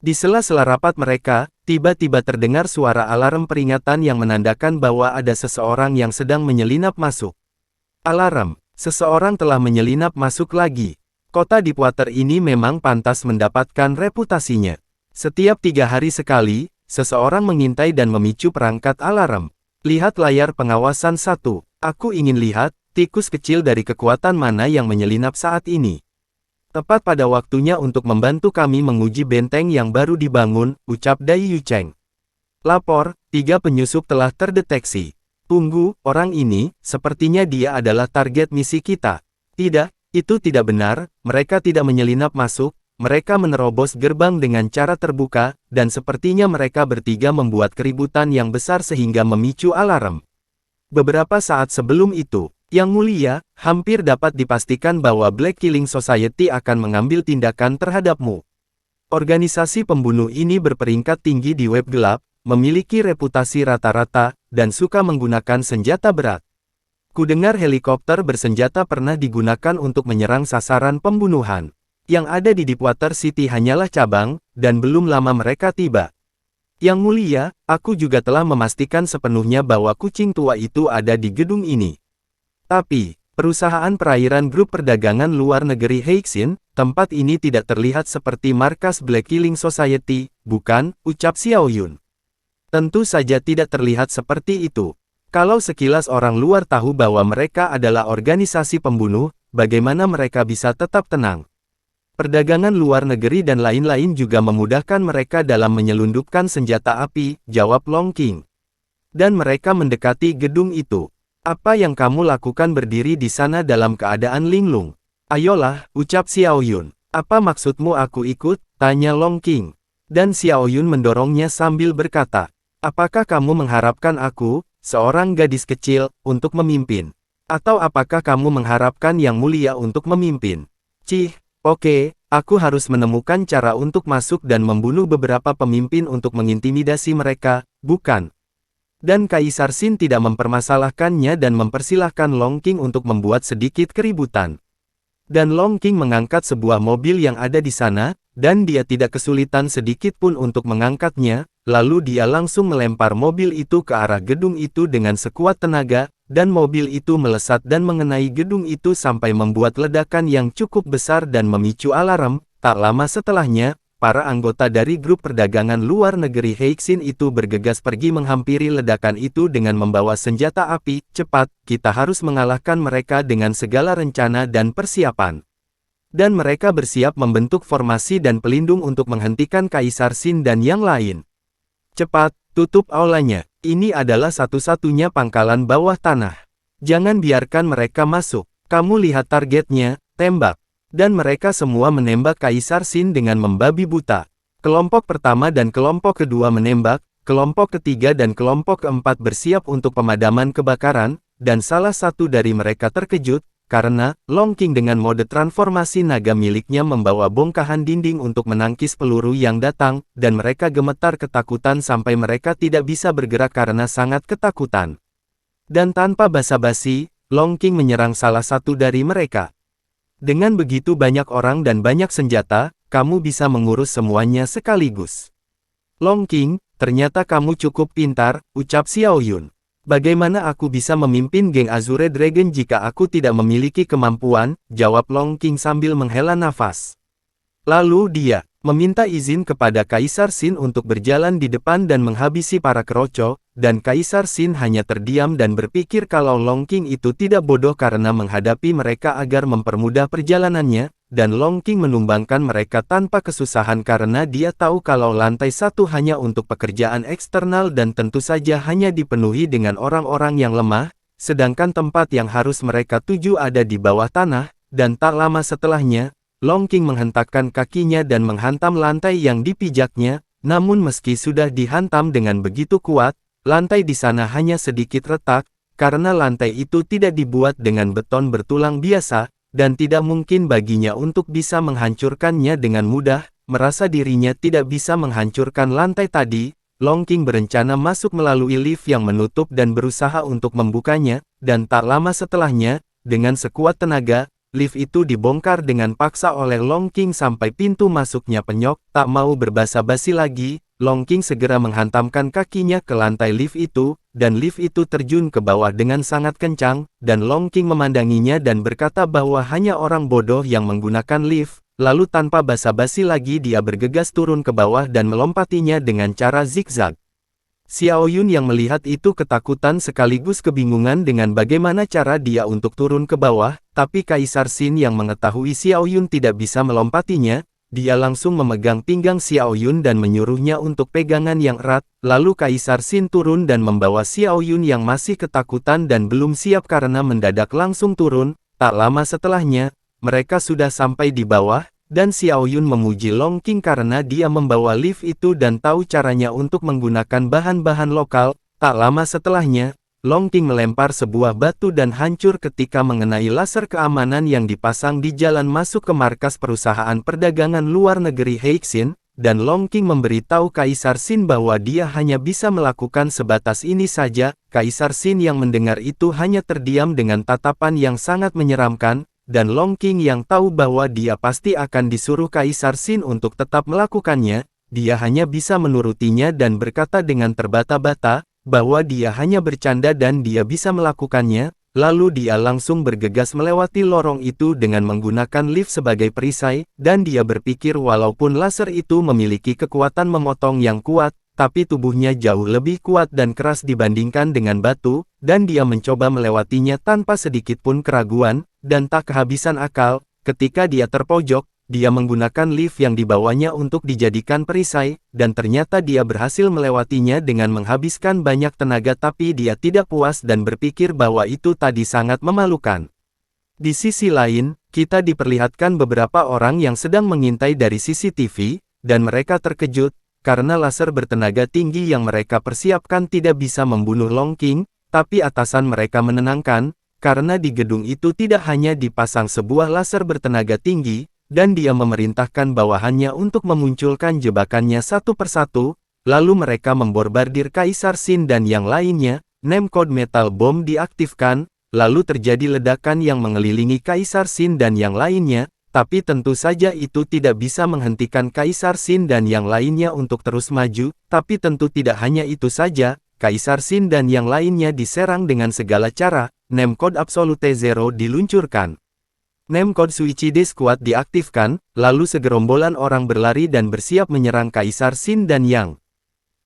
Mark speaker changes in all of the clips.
Speaker 1: Di sela-sela rapat mereka, tiba-tiba terdengar suara alarm peringatan yang menandakan bahwa ada seseorang yang sedang menyelinap masuk. Alarm, seseorang telah menyelinap masuk lagi. Kota Deepwater ini memang pantas mendapatkan reputasinya. Setiap 3 hari sekali, seseorang mengintai dan memicu perangkat alarm. Lihat layar pengawasan 1. Aku ingin lihat, tikus kecil dari kekuatan mana yang menyelinap saat ini. Tepat pada waktunya untuk membantu kami menguji benteng yang baru dibangun, ucap Dai Yucheng. Lapor, 3 penyusup telah terdeteksi. Tunggu, orang ini, sepertinya dia adalah target misi kita. Tidak, itu tidak benar, mereka tidak menyelinap masuk, mereka menerobos gerbang dengan cara terbuka, dan sepertinya mereka bertiga membuat keributan yang besar sehingga memicu alarm. Beberapa saat sebelum itu, Yang Mulia, hampir dapat dipastikan bahwa Black Killing Society akan mengambil tindakan terhadapmu. Organisasi pembunuh ini berperingkat tinggi di web gelap, memiliki reputasi rata-rata, dan suka menggunakan senjata berat. Kudengar helikopter bersenjata pernah digunakan untuk menyerang sasaran pembunuhan. Yang ada di Deepwater City hanyalah cabang, dan belum lama mereka tiba. Yang Mulia, aku juga telah memastikan sepenuhnya bahwa kucing tua itu ada di gedung ini. Tapi, perusahaan perairan grup perdagangan luar negeri Heixin, tempat ini tidak terlihat seperti markas Black Killing Society, bukan, ucap Xiao Yun. Tentu saja tidak terlihat seperti itu. Kalau sekilas orang luar tahu bahwa mereka adalah organisasi pembunuh, bagaimana mereka bisa tetap tenang? Perdagangan luar negeri dan lain-lain juga memudahkan mereka dalam menyelundupkan senjata api, jawab Long King. Dan mereka mendekati gedung itu. Apa yang kamu lakukan berdiri di sana dalam keadaan linglung? Ayolah, ucap Xiao Yun. Apa maksudmu aku ikut? Tanya Long King. Dan Xiao Yun mendorongnya sambil berkata, apakah kamu mengharapkan aku, seorang gadis kecil, untuk memimpin? Atau apakah kamu mengharapkan Yang Mulia untuk memimpin? Oke, aku harus menemukan cara untuk masuk dan membunuh beberapa pemimpin untuk mengintimidasi mereka, bukan? Dan Kaisar Xin tidak mempermasalahkannya dan mempersilahkan Long King untuk membuat sedikit keributan. Dan Long King mengangkat sebuah mobil yang ada di sana, dan dia tidak kesulitan sedikit pun untuk mengangkatnya, lalu dia langsung melempar mobil itu ke arah gedung itu dengan sekuat tenaga, dan mobil itu melesat dan mengenai gedung itu sampai membuat ledakan yang cukup besar dan memicu alarm. Tak lama setelahnya, para anggota dari grup perdagangan luar negeri Heixin itu bergegas pergi menghampiri ledakan itu dengan membawa senjata api. Cepat, kita harus mengalahkan mereka dengan segala rencana dan persiapan. Dan mereka bersiap membentuk formasi dan pelindung untuk menghentikan Kaisar Xin dan yang lain. Cepat, tutup aulanya. Ini adalah satu-satunya pangkalan bawah tanah. Jangan biarkan mereka masuk. Kamu lihat targetnya, tembak. Dan mereka semua menembak Kaisar Xin dengan membabi buta. Kelompok pertama dan kelompok kedua menembak, kelompok ketiga dan kelompok keempat bersiap untuk pemadaman kebakaran, dan salah satu dari mereka terkejut, karena Long King dengan mode transformasi naga miliknya membawa bongkahan dinding untuk menangkis peluru yang datang, dan mereka gemetar ketakutan sampai mereka tidak bisa bergerak karena sangat ketakutan. Dan tanpa basa-basi, Long King menyerang salah satu dari mereka. Dengan begitu banyak orang dan banyak senjata, kamu bisa mengurus semuanya sekaligus. Long King, ternyata kamu cukup pintar, ucap Xiao Yun. Bagaimana aku bisa memimpin geng Azure Dragon jika aku tidak memiliki kemampuan, jawab Long King sambil menghela nafas. Lalu dia meminta izin kepada Kaisar Xin untuk berjalan di depan dan menghabisi para keroco, dan Kaisar Xin hanya terdiam dan berpikir kalau Long King itu tidak bodoh karena menghadapi mereka agar mempermudah perjalanannya, dan Long King menumbangkan mereka tanpa kesusahan karena dia tahu kalau lantai 1 hanya untuk pekerjaan eksternal dan tentu saja hanya dipenuhi dengan orang-orang yang lemah, sedangkan tempat yang harus mereka tuju ada di bawah tanah, dan tak lama setelahnya, Long King menghentakkan kakinya dan menghantam lantai yang dipijaknya, namun meski sudah dihantam dengan begitu kuat, lantai di sana hanya sedikit retak, karena lantai itu tidak dibuat dengan beton bertulang biasa, dan tidak mungkin baginya untuk bisa menghancurkannya dengan mudah. Merasa dirinya tidak bisa menghancurkan lantai tadi, Long King berencana masuk melalui lift yang menutup dan berusaha untuk membukanya, dan tak lama setelahnya, dengan sekuat tenaga, lift itu dibongkar dengan paksa oleh Long Qing sampai pintu masuknya penyok. Tak mau berbasa-basi lagi, Long Qing segera menghantamkan kakinya ke lantai lift itu, dan lift itu terjun ke bawah dengan sangat kencang, dan Long Qing memandanginya dan berkata bahwa hanya orang bodoh yang menggunakan lift. Lalu tanpa basa-basi lagi dia bergegas turun ke bawah dan melompatinya dengan cara zigzag. Xiao Yun yang melihat itu ketakutan sekaligus kebingungan dengan bagaimana cara dia untuk turun ke bawah, tapi Kaisar Xin yang mengetahui Xiao Yun tidak bisa melompatinya, dia langsung memegang pinggang Xiao Yun dan menyuruhnya untuk pegangan yang erat, lalu Kaisar Xin turun dan membawa Xiao Yun yang masih ketakutan dan belum siap karena mendadak langsung turun. Tak lama setelahnya, mereka sudah sampai di bawah, dan Xiao Yun memuji Long Qing karena dia membawa lift itu dan tahu caranya untuk menggunakan bahan-bahan lokal. Tak lama setelahnya, Long Qing melempar sebuah batu dan hancur ketika mengenai laser keamanan yang dipasang di jalan masuk ke markas perusahaan perdagangan luar negeri Heixin, dan Long Qing memberitahu Kaisar Xin bahwa dia hanya bisa melakukan sebatas ini saja. Kaisar Xin yang mendengar itu hanya terdiam dengan tatapan yang sangat menyeramkan, dan Long Qing yang tahu bahwa dia pasti akan disuruh Kaisar Xin untuk tetap melakukannya, dia hanya bisa menurutinya dan berkata dengan terbata-bata, bahwa dia hanya bercanda dan dia bisa melakukannya, lalu dia langsung bergegas melewati lorong itu dengan menggunakan lift sebagai perisai, dan dia berpikir walaupun laser itu memiliki kekuatan memotong yang kuat, tapi tubuhnya jauh lebih kuat dan keras dibandingkan dengan batu, dan dia mencoba melewatinya tanpa sedikit pun keraguan, dan tak kehabisan akal. Ketika dia terpojok, dia menggunakan lift yang dibawanya untuk dijadikan perisai, dan ternyata dia berhasil melewatinya dengan menghabiskan banyak tenaga tapi dia tidak puas dan berpikir bahwa itu tadi sangat memalukan. Di sisi lain, kita diperlihatkan beberapa orang yang sedang mengintai dari CCTV, dan mereka terkejut, karena laser bertenaga tinggi yang mereka persiapkan tidak bisa membunuh Long Qing, tapi atasan mereka menenangkan, karena di gedung itu tidak hanya dipasang sebuah laser bertenaga tinggi, dan dia memerintahkan bawahannya untuk memunculkan jebakannya satu persatu, lalu mereka memborbardir Kaisar Xin dan yang lainnya. Name Code Metal Bomb diaktifkan, lalu terjadi ledakan yang mengelilingi Kaisar Xin dan yang lainnya, tapi tentu saja itu tidak bisa menghentikan Kaisar Xin dan yang lainnya untuk terus maju, tapi tentu tidak hanya itu saja, Kaisar Xin dan yang lainnya diserang dengan segala cara. Name Code Absolute Zero diluncurkan. Name Code Suicide Squad diaktifkan, lalu segerombolan orang berlari dan bersiap menyerang Kaisar Xin dan yang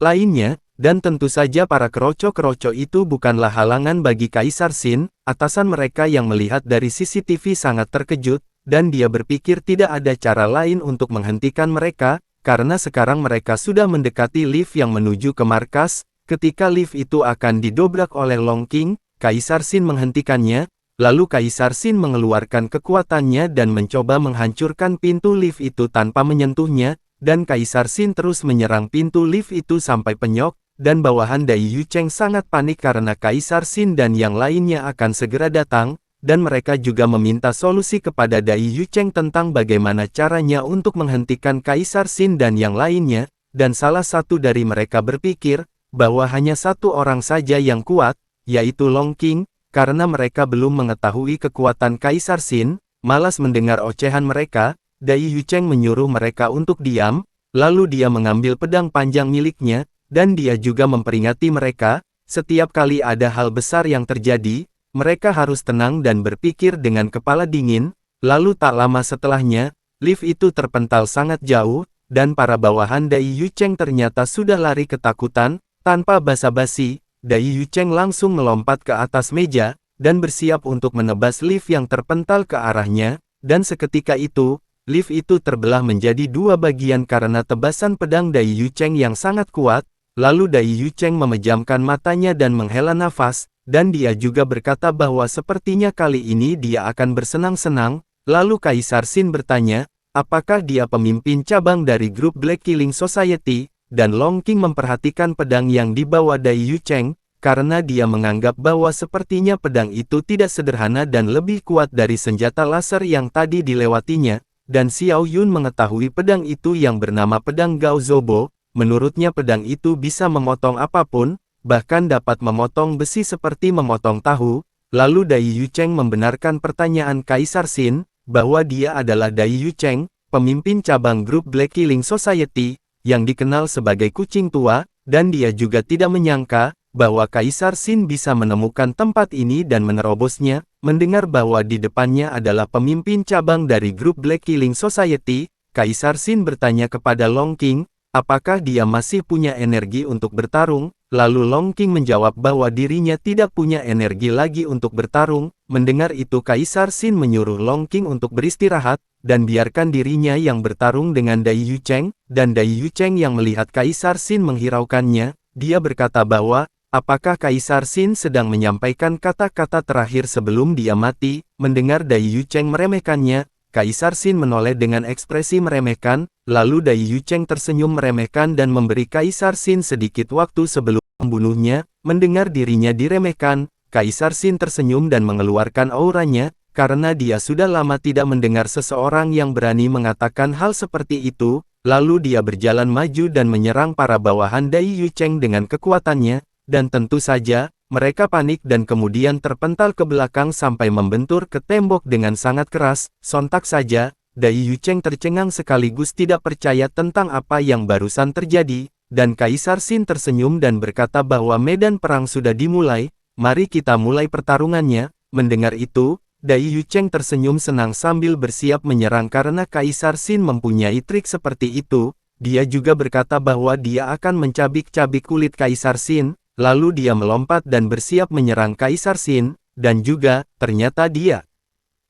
Speaker 1: lainnya, dan tentu saja para keroco-keroco itu bukanlah halangan bagi Kaisar Xin. Atasan mereka yang melihat dari CCTV sangat terkejut, dan dia berpikir tidak ada cara lain untuk menghentikan mereka, karena sekarang mereka sudah mendekati lift yang menuju ke markas. Ketika lift itu akan didobrak oleh Long Qing, Kaisar Xin menghentikannya, lalu Kaisar Xin mengeluarkan kekuatannya dan mencoba menghancurkan pintu lift itu tanpa menyentuhnya, dan Kaisar Xin terus menyerang pintu lift itu sampai penyok, dan bawahan Dai Yucheng sangat panik karena Kaisar Xin dan yang lainnya akan segera datang, dan mereka juga meminta solusi kepada Dai Yucheng tentang bagaimana caranya untuk menghentikan Kaisar Xin dan yang lainnya, dan salah satu dari mereka berpikir, bahwa hanya satu orang saja yang kuat, yaitu Long Qing, karena mereka belum mengetahui kekuatan Kaisar Xin. Malas mendengar ocehan mereka, Dai Yucheng menyuruh mereka untuk diam, lalu dia mengambil pedang panjang miliknya, dan dia juga memperingati mereka, setiap kali ada hal besar yang terjadi, mereka harus tenang dan berpikir dengan kepala dingin. Lalu tak lama setelahnya, lift itu terpental sangat jauh, dan para bawahan Dai Yucheng ternyata sudah lari ketakutan. Tanpa basa-basi, Dai Yucheng langsung melompat ke atas meja, dan bersiap untuk menebas lift yang terpental ke arahnya, dan seketika itu, lift itu terbelah menjadi dua bagian karena tebasan pedang Dai Yucheng yang sangat kuat. Lalu Dai Yucheng memejamkan matanya dan menghela nafas, dan dia juga berkata bahwa sepertinya kali ini dia akan bersenang-senang. Lalu Kaisar Xin bertanya, apakah dia pemimpin cabang dari grup Black Killing Society? Dan Long Qing memperhatikan pedang yang dibawa Dai Yucheng, karena dia menganggap bahwa sepertinya pedang itu tidak sederhana dan lebih kuat dari senjata laser yang tadi dilewatinya, dan Xiao Yun mengetahui pedang itu yang bernama pedang Gao Zobo. Menurutnya pedang itu bisa memotong apapun, bahkan dapat memotong besi seperti memotong tahu. Lalu Dai Yucheng membenarkan pertanyaan Kaisar Xin, bahwa dia adalah Dai Yucheng, pemimpin cabang grup Black Killing Society, yang dikenal sebagai kucing tua, dan dia juga tidak menyangka, bahwa Kaisar Xin bisa menemukan tempat ini dan menerobosnya. Mendengar bahwa di depannya adalah pemimpin cabang dari grup Black Killing Society, Kaisar Xin bertanya kepada Long Qing, apakah dia masih punya energi untuk bertarung. Lalu Long Qing menjawab bahwa dirinya tidak punya energi lagi untuk bertarung. Mendengar itu Kaisar Xin menyuruh Long Qing untuk beristirahat, dan biarkan dirinya yang bertarung dengan Dai Yucheng, dan Dai Yucheng yang melihat Kaisar Xin menghiraukannya, dia berkata bahwa, apakah Kaisar Xin sedang menyampaikan kata-kata terakhir sebelum dia mati? Mendengar Dai Yucheng meremehkannya, Kaisar Xin menoleh dengan ekspresi meremehkan, lalu Dai Yucheng tersenyum meremehkan dan memberi Kaisar Xin sedikit waktu sebelum membunuhnya. Mendengar dirinya diremehkan, Kaisar Xin tersenyum dan mengeluarkan auranya, karena dia sudah lama tidak mendengar seseorang yang berani mengatakan hal seperti itu. Lalu dia berjalan maju dan menyerang para bawahan Dai Yucheng dengan kekuatannya, dan tentu saja, mereka panik dan kemudian terpental ke belakang sampai membentur ke tembok dengan sangat keras. Sontak saja, Dai Yucheng tercengang sekaligus tidak percaya tentang apa yang barusan terjadi, dan Kaisar Xin tersenyum dan berkata bahwa medan perang sudah dimulai, mari kita mulai pertarungannya. Mendengar itu, Dai Yucheng tersenyum senang sambil bersiap menyerang karena Kaisar Xin mempunyai trik seperti itu. Dia juga berkata bahwa dia akan mencabik-cabik kulit Kaisar Xin. Lalu dia melompat dan bersiap menyerang Kaisar Xin, dan juga, ternyata dia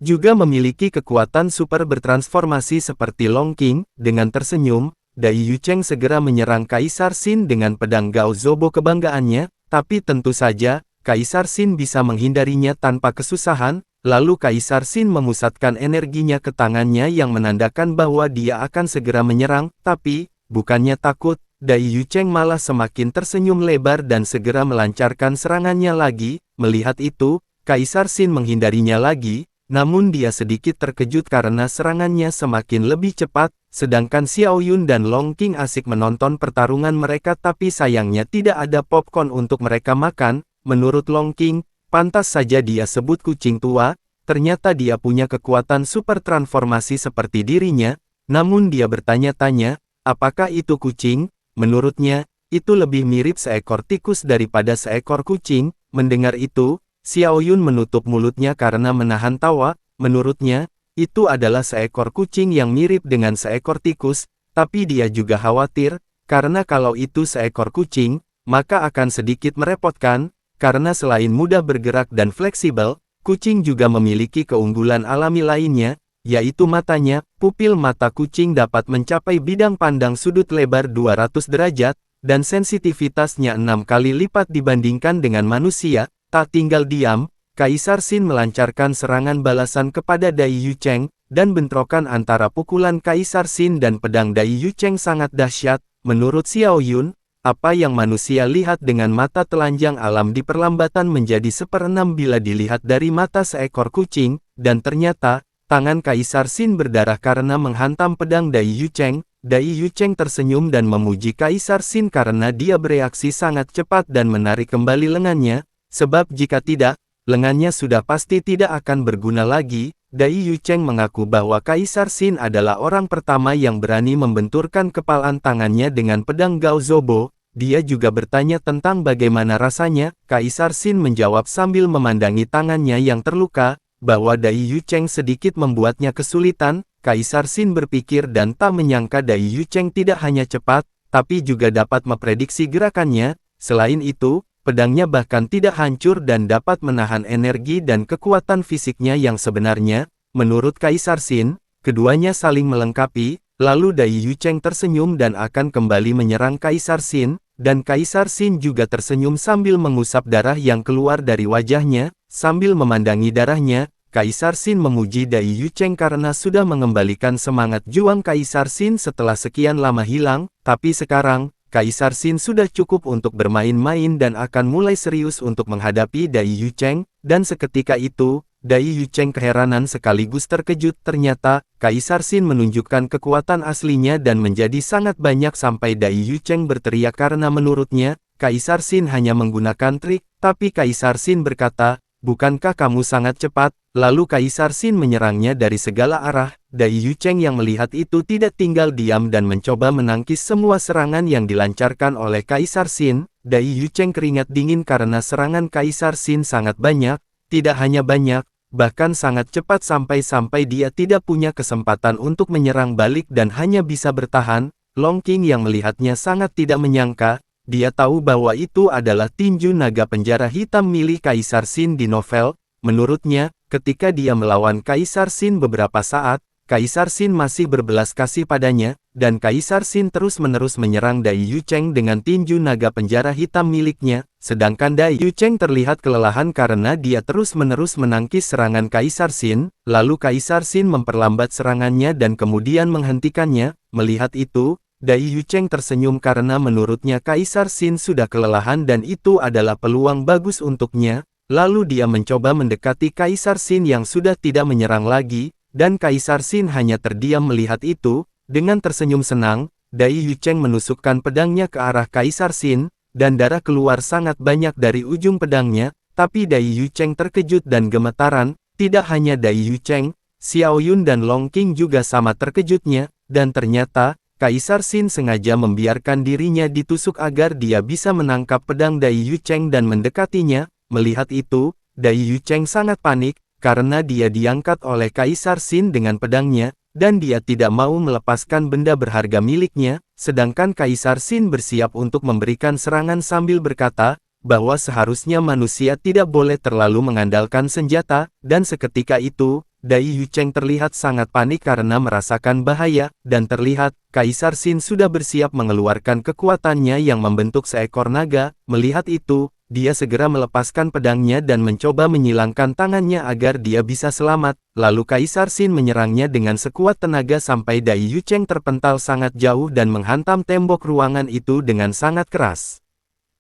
Speaker 1: juga memiliki kekuatan super bertransformasi seperti Long Qing. Dengan tersenyum, Dai Yucheng segera menyerang Kaisar Xin dengan pedang Gao Zobo kebanggaannya, tapi tentu saja, Kaisar Xin bisa menghindarinya tanpa kesusahan. Lalu Kaisar Xin memusatkan energinya ke tangannya yang menandakan bahwa dia akan segera menyerang, tapi, bukannya takut, Dai Yucheng malah semakin tersenyum lebar dan segera melancarkan serangannya lagi. Melihat itu, Kaisar Xin menghindarinya lagi, namun dia sedikit terkejut karena serangannya semakin lebih cepat, sedangkan Xiao Yun dan Long Qing asik menonton pertarungan mereka tapi sayangnya tidak ada popcorn untuk mereka makan. Menurut Long Qing, pantas saja dia sebut kucing tua, ternyata dia punya kekuatan super transformasi seperti dirinya, namun dia bertanya-tanya, apakah itu kucing? Menurutnya, itu lebih mirip seekor tikus daripada seekor kucing. Mendengar itu, Xiao Yun menutup mulutnya karena menahan tawa. Menurutnya, itu adalah seekor kucing yang mirip dengan seekor tikus, tapi dia juga khawatir, karena kalau itu seekor kucing, maka akan sedikit merepotkan, karena selain mudah bergerak dan fleksibel, kucing juga memiliki keunggulan alami lainnya, yaitu matanya. Pupil mata kucing dapat mencapai bidang pandang sudut lebar 200 derajat, dan sensitivitasnya 6 kali lipat dibandingkan dengan manusia. Tak tinggal diam, Kaisar Xin melancarkan serangan balasan kepada Dai Yucheng, dan bentrokan antara pukulan Kaisar Xin dan pedang Dai Yucheng sangat dahsyat. Menurut Xiao Yun, apa yang manusia lihat dengan mata telanjang alam di perlambatan menjadi seperenam bila dilihat dari mata seekor kucing, dan ternyata, tangan Kaisar Xin berdarah karena menghantam pedang Dai Yucheng. Dai Yucheng tersenyum dan memuji Kaisar Xin karena dia bereaksi sangat cepat dan menarik kembali lengannya, sebab jika tidak, lengannya sudah pasti tidak akan berguna lagi. Dai Yucheng mengaku bahwa Kaisar Xin adalah orang pertama yang berani membenturkan kepalan tangannya dengan pedang Gao Zobo. Dia juga bertanya tentang bagaimana rasanya. Kaisar Xin menjawab sambil memandangi tangannya yang terluka, bahwa Dai Yucheng sedikit membuatnya kesulitan. Kaisar Xin berpikir dan tak menyangka Dai Yucheng tidak hanya cepat, tapi juga dapat memprediksi gerakannya. Selain itu, pedangnya bahkan tidak hancur dan dapat menahan energi dan kekuatan fisiknya yang sebenarnya. Menurut Kaisar Xin, keduanya saling melengkapi. Lalu Dai Yucheng tersenyum dan akan kembali menyerang Kaisar Xin, dan Kaisar Xin juga tersenyum sambil mengusap darah yang keluar dari wajahnya. Sambil memandangi darahnya, Kaisar Xin memuji Dai Yucheng karena sudah mengembalikan semangat juang Kaisar Xin setelah sekian lama hilang. Tapi sekarang, Kaisar Xin sudah cukup untuk bermain-main dan akan mulai serius untuk menghadapi Dai Yucheng. Dan seketika itu, Dai Yucheng keheranan sekaligus terkejut. Ternyata, Kaisar Xin menunjukkan kekuatan aslinya dan menjadi sangat banyak sampai Dai Yucheng berteriak karena menurutnya, Kaisar Xin hanya menggunakan trik. Tapi Kaisar Xin berkata, bukankah kamu sangat cepat?" Lalu Kaisar Xin menyerangnya dari segala arah. Dai Yucheng yang melihat itu tidak tinggal diam dan mencoba menangkis semua serangan yang dilancarkan oleh Kaisar Xin. Dai Yucheng keringat dingin karena serangan Kaisar Xin sangat banyak, tidak hanya banyak, bahkan sangat cepat sampai-sampai dia tidak punya kesempatan untuk menyerang balik dan hanya bisa bertahan. Long Qing yang melihatnya sangat tidak menyangka, dia tahu bahwa itu adalah tinju naga penjara hitam milik Kaisar Xin di novel. Menurutnya, ketika dia melawan Kaisar Xin beberapa saat, Kaisar Xin masih berbelas kasih padanya, dan Kaisar Xin terus-menerus menyerang Dai Yucheng dengan tinju naga penjara hitam miliknya, sedangkan Dai Yucheng terlihat kelelahan karena dia terus-menerus menangkis serangan Kaisar Xin, lalu Kaisar Xin memperlambat serangannya dan kemudian menghentikannya. Melihat itu, Dai Yucheng tersenyum karena menurutnya Kaisar Xin sudah kelelahan dan itu adalah peluang bagus untuknya. Lalu dia mencoba mendekati Kaisar Xin yang sudah tidak menyerang lagi, dan Kaisar Xin hanya terdiam melihat itu. Dengan tersenyum senang, Dai Yucheng menusukkan pedangnya ke arah Kaisar Xin, dan darah keluar sangat banyak dari ujung pedangnya, tapi Dai Yucheng terkejut dan gemetaran. Tidak hanya Dai Yucheng, Xiao Yun dan Long Qing juga sama terkejutnya, dan ternyata, Kaisar Xin sengaja membiarkan dirinya ditusuk agar dia bisa menangkap pedang Dai Yucheng dan mendekatinya. Melihat itu, Dai Yucheng sangat panik, karena dia diangkat oleh Kaisar Xin dengan pedangnya, dan dia tidak mau melepaskan benda berharga miliknya, sedangkan Kaisar Xin bersiap untuk memberikan serangan sambil berkata, bahwa seharusnya manusia tidak boleh terlalu mengandalkan senjata, dan seketika itu, Dai Yucheng terlihat sangat panik karena merasakan bahaya, dan terlihat, Kaisar Xin sudah bersiap mengeluarkan kekuatannya yang membentuk seekor naga. Melihat itu, dia segera melepaskan pedangnya dan mencoba menyilangkan tangannya agar dia bisa selamat. Lalu Kaisar Xin menyerangnya dengan sekuat tenaga sampai Dai Yucheng terpental sangat jauh dan menghantam tembok ruangan itu dengan sangat keras.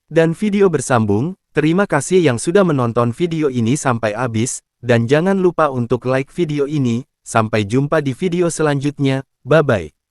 Speaker 1: Dan video bersambung. Terima kasih yang sudah menonton video ini sampai habis, dan jangan lupa untuk like video ini. Sampai jumpa di video selanjutnya. Bye-bye.